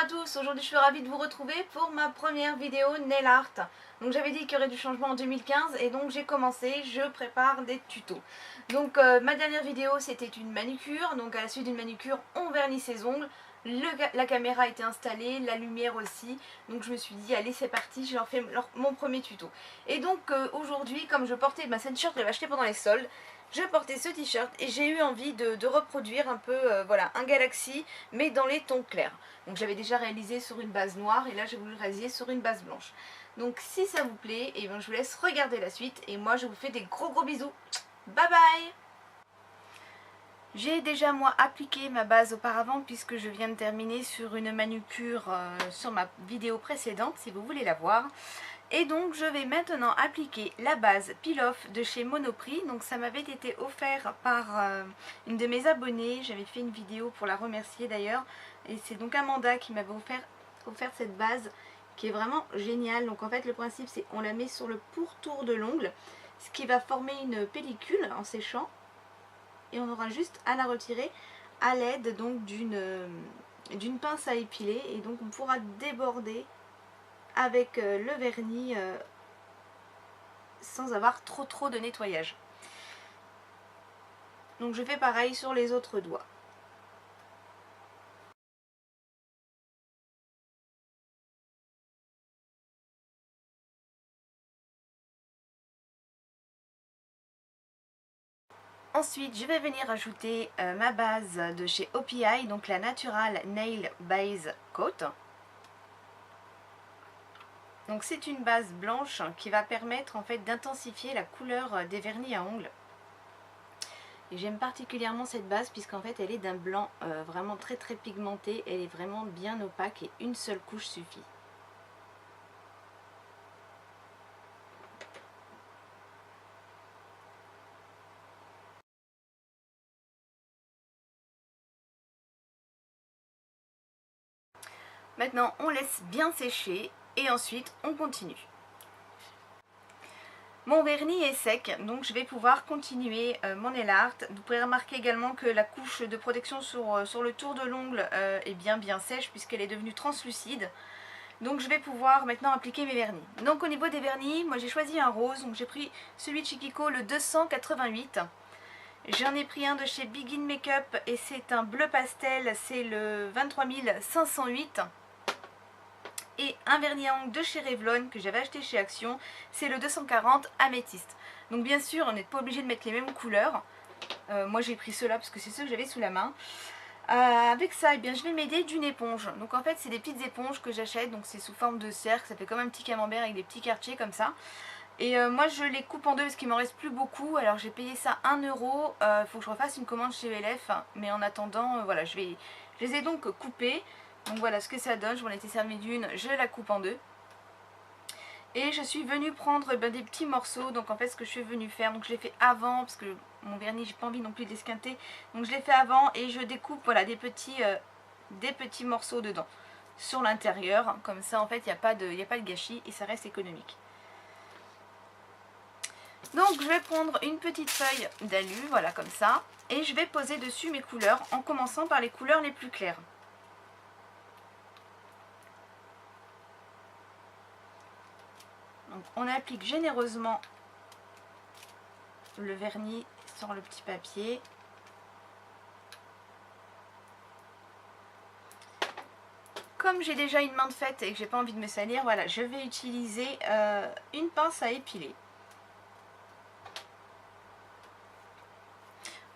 à tous, aujourd'hui je suis ravie de vous retrouver pour ma première vidéo nail art. Donc j'avais dit qu'il y aurait du changement en 2015 et donc j'ai commencé, je prépare des tutos. Donc ma dernière vidéo c'était une manucure, donc à la suite d'une manucure on vernit ses ongles. La caméra a été installée, la lumière aussi, donc je me suis dit allez c'est parti, je leur fais mon premier tuto. Et donc aujourd'hui comme je portais ma t-shirt, je l'avais acheté pendant les soldes, je portais ce t-shirt et j'ai eu envie de reproduire un peu voilà, un Galaxy mais dans les tons clairs. Donc j'avais déjà réalisé sur une base noire et là j'ai voulu le réaliser sur une base blanche. Donc si ça vous plaît, et bien, je vous laisse regarder la suite et moi je vous fais des gros bisous. Bye bye. J'ai déjà moi appliqué ma base auparavant puisque je viens de terminer sur une manucure sur ma vidéo précédente si vous voulez la voir. Et donc je vais maintenant appliquer la base Peel Off de chez Monoprix. Donc ça m'avait été offert par une de mes abonnées. J'avais fait une vidéo pour la remercier d'ailleurs. Et c'est donc Amanda qui m'avait offert cette base qui est vraiment géniale. Donc en fait le principe c'est on la met sur le pourtour de l'ongle, ce qui va former une pellicule en séchant. Et on aura juste à la retirer à l'aide donc d'une pince à épiler. Et donc on pourra déborder avec le vernis sans avoir trop de nettoyage. Donc je fais pareil sur les autres doigts. Ensuite, je vais venir ajouter ma base de chez OPI, donc la Natural Nail Base Coat. Donc c'est une base blanche qui va permettre en fait d'intensifier la couleur des vernis à ongles. Et j'aime particulièrement cette base puisqu'en fait elle est d'un blanc vraiment très pigmenté, elle est vraiment bien opaque et une seule couche suffit. Maintenant on laisse bien sécher et ensuite on continue. Mon vernis est sec, donc je vais pouvoir continuer mon nail art. Vous pouvez remarquer également que la couche de protection sur le tour de l'ongle est bien sèche puisqu'elle est devenue translucide. Donc je vais pouvoir maintenant appliquer mes vernis. Donc au niveau des vernis, moi j'ai choisi un rose, donc j'ai pris celui de chez Kiko, le 288. J'en ai pris un de chez Begin Makeup et c'est un bleu pastel, c'est le 23508. Et un vernis à ongles de chez Revlon que j'avais acheté chez Action, c'est le 240 Améthyste. Donc bien sûr on n'est pas obligé de mettre les mêmes couleurs. Moi j'ai pris ceux-là parce que c'est ceux que j'avais sous la main. Avec ça, eh bien, je vais m'aider d'une éponge. Donc en fait c'est des petites éponges que j'achète, donc c'est sous forme de cercle, ça fait comme un petit camembert avec des petits quartiers comme ça. Et moi je les coupe en deux parce qu'il m'en reste plus beaucoup. Alors j'ai payé ça 1 euro. Il faut que je refasse une commande chez ELF. Mais en attendant, voilà, je les ai donc coupés. Donc voilà ce que ça donne. Je m'en étais servi d'une, je la coupe en deux. Et je suis venue prendre des petits morceaux. Donc en fait ce que je suis venue faire, donc je l'ai fait avant parce que mon vernis j'ai pas envie non plus de l'esquinter. Donc je l'ai fait avant et je découpe voilà, des petits morceaux dedans. Sur l'intérieur. Comme ça en fait il n'y a pas de gâchis et ça reste économique. Donc je vais prendre une petite feuille d'alu, voilà comme ça, et je vais poser dessus mes couleurs en commençant par les couleurs les plus claires. Donc on applique généreusement le vernis sur le petit papier. Comme j'ai déjà une main de fête et que j'ai pas envie de me salir, voilà, je vais utiliser une pince à épiler.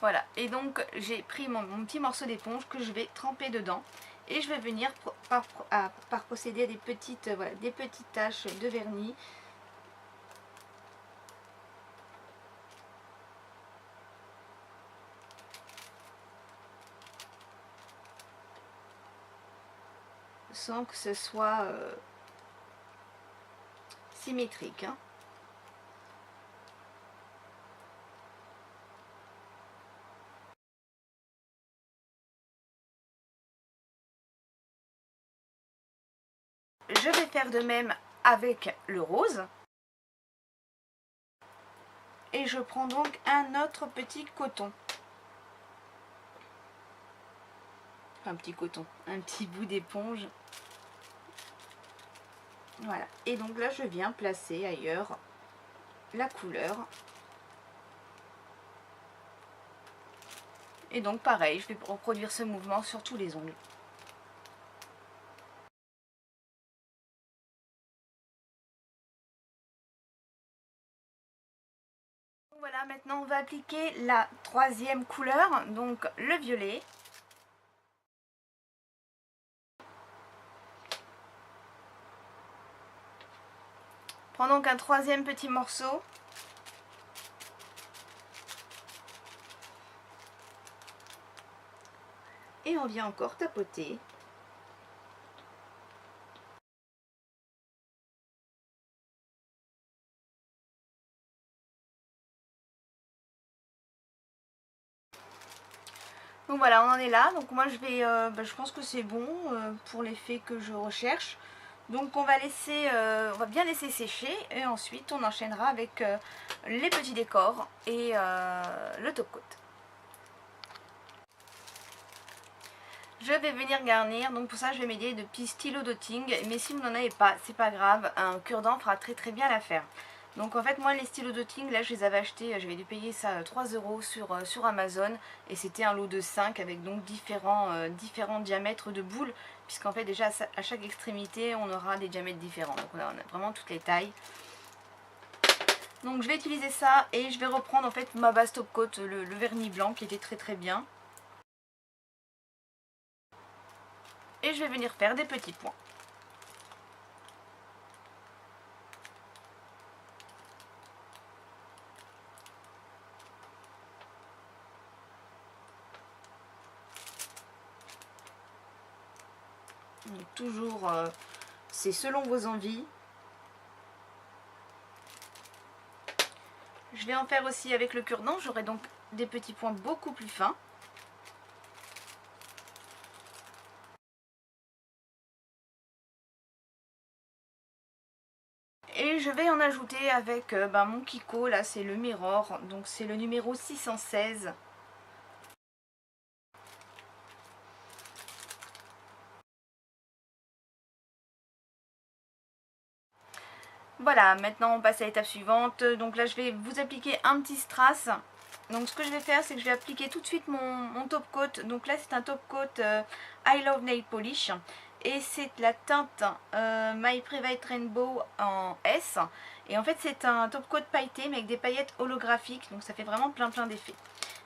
Voilà, et donc j'ai pris mon petit morceau d'éponge que je vais tremper dedans et je vais venir par procéder à des petites taches de vernis. Sans que ce soit symétrique. Hein. Je vais faire de même avec le rose. Et je prends donc un autre petit coton. un petit coton, un petit bout d'éponge. Voilà, et donc là je viens placer ailleurs la couleur. Et donc pareil, je vais reproduire ce mouvement sur tous les ongles. Voilà, maintenant on va appliquer la troisième couleur, donc le violet. Prends donc un troisième petit morceau. Et on vient encore tapoter. Donc voilà, on en est là. Donc moi je pense que c'est bon pour l'effet que je recherche. Donc on va bien laisser sécher et ensuite on enchaînera avec les petits décors et le top coat. Je vais venir garnir, donc pour ça je vais m'aider de petits stylos dotting, mais si vous n'en avez pas, c'est pas grave, un cure-dent fera très bien l'affaire. Donc en fait moi les stylos dotting, là je les avais achetés, j'avais dû payer ça 3 € sur Amazon, et c'était un lot de 5 avec donc différents diamètres de boules, puisqu'en fait déjà à chaque extrémité on aura des diamètres différents, donc on a vraiment toutes les tailles. Donc je vais utiliser ça et je vais reprendre en fait ma base top coat, le vernis blanc qui était très bien. Et je vais venir faire des petits points. Donc, toujours, c'est selon vos envies. Je vais en faire aussi avec le cure-dent, j'aurai donc des petits points beaucoup plus fins. Et je vais en ajouter avec mon Kiko, là c'est le Mirror, donc c'est le numéro 616. Voilà, maintenant on passe à l'étape suivante. Donc là je vais vous appliquer un petit strass. Donc ce que je vais faire, c'est que je vais appliquer tout de suite mon top coat. Donc là c'est un top coat I Love Nail Polish. Et c'est la teinte My Private Rainbow en S. Et en fait c'est un top coat pailleté mais avec des paillettes holographiques. Donc ça fait vraiment plein d'effets.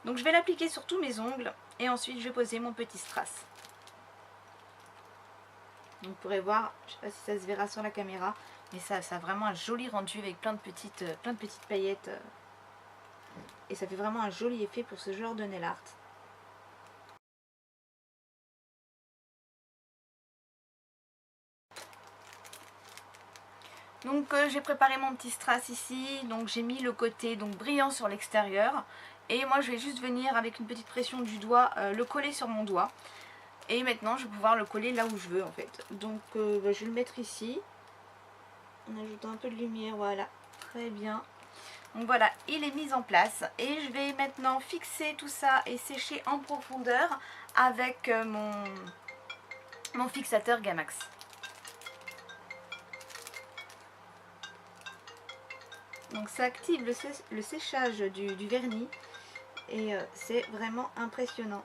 Donc je vais l'appliquer sur tous mes ongles. Et ensuite je vais poser mon petit strass. Donc, vous pourrez voir, je ne sais pas si ça se verra sur la caméra, mais ça a vraiment un joli rendu avec plein de petites paillettes. Et ça fait vraiment un joli effet pour ce genre de nail art. Donc j'ai préparé mon petit strass ici, donc j'ai mis le côté donc brillant sur l'extérieur. Et moi je vais juste venir avec une petite pression du doigt le coller sur mon doigt. Et maintenant je vais pouvoir le coller là où je veux en fait. Donc je vais le mettre ici, en ajoutant un peu de lumière, voilà, très bien. Donc voilà, il est mis en place et je vais maintenant fixer tout ça et sécher en profondeur avec mon fixateur Gamax. Donc ça active le séchage du vernis et c'est vraiment impressionnant.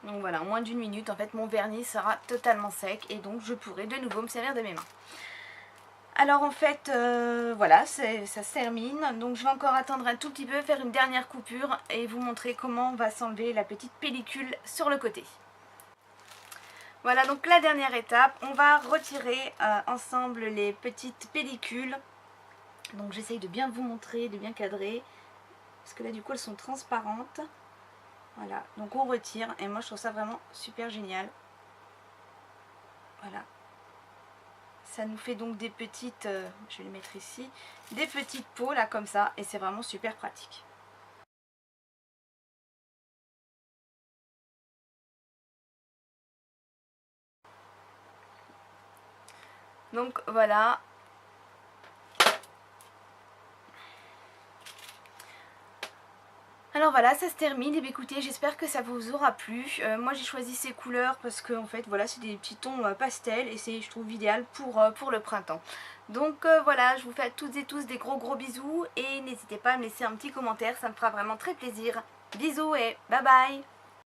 Donc voilà, en moins d'une minute, en fait, mon vernis sera totalement sec et donc je pourrai de nouveau me servir de mes mains. Alors en fait, voilà, ça se termine. Donc je vais encore attendre un tout petit peu, faire une dernière coupure et vous montrer comment on va s'enlever la petite pellicule sur le côté. Voilà, donc la dernière étape, on va retirer ensemble les petites pellicules. Donc j'essaye de bien vous montrer, de bien cadrer, parce que là du coup elles sont transparentes. Voilà, donc on retire et moi je trouve ça vraiment super génial. Voilà. Ça nous fait donc des petites, je vais les mettre ici, des petites peaux là comme ça et c'est vraiment super pratique. Donc voilà. Alors voilà, ça se termine. Et bien écoutez, j'espère que ça vous aura plu. Moi j'ai choisi ces couleurs parce que en fait voilà, c'est des petits tons pastel et c'est, je trouve, idéal pour le printemps. Donc voilà, je vous fais à toutes et tous des gros bisous et n'hésitez pas à me laisser un petit commentaire, ça me fera vraiment très plaisir. Bisous et bye bye.